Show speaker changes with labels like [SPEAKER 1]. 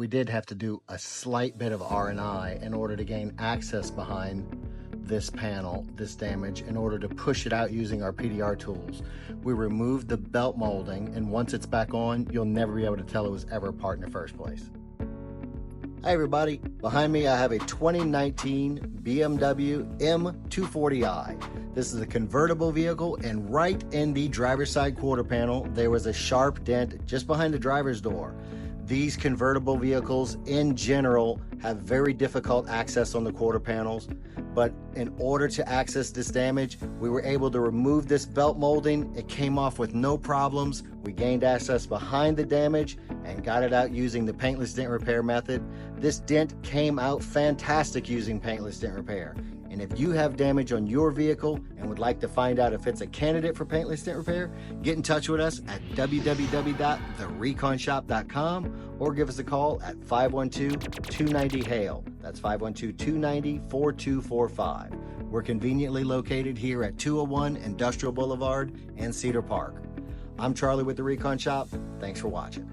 [SPEAKER 1] we did have to do a slight bit of R&I in order to gain access behind this panel, this damage, in order to push it out using our PDR tools. We removed the belt molding, and once it's back on, you'll never be able to tell it was ever apart in the first place. Hi everybody, behind me I have a 2019 BMW M240i. This is a convertible vehicle, and right in the driver's side quarter panel there was a sharp dent just behind the driver's door. These convertible vehicles in general have very difficult access on the quarter panels, but in order to access this damage, we were able to remove this belt molding. It came off with no problems. We gained access behind the damage and got it out using the paintless dent repair method. This dent came out fantastic using paintless dent repair. And if you have damage on your vehicle and would like to find out if it's a candidate for paintless dent repair, get in touch with us at www.thereconshop.com or give us a call at 512-290-HAIL. That's 512-290-4245. We're conveniently located here at 201 Industrial Boulevard and Cedar Park. I'm Charlie with the Recon Shop. Thanks for watching.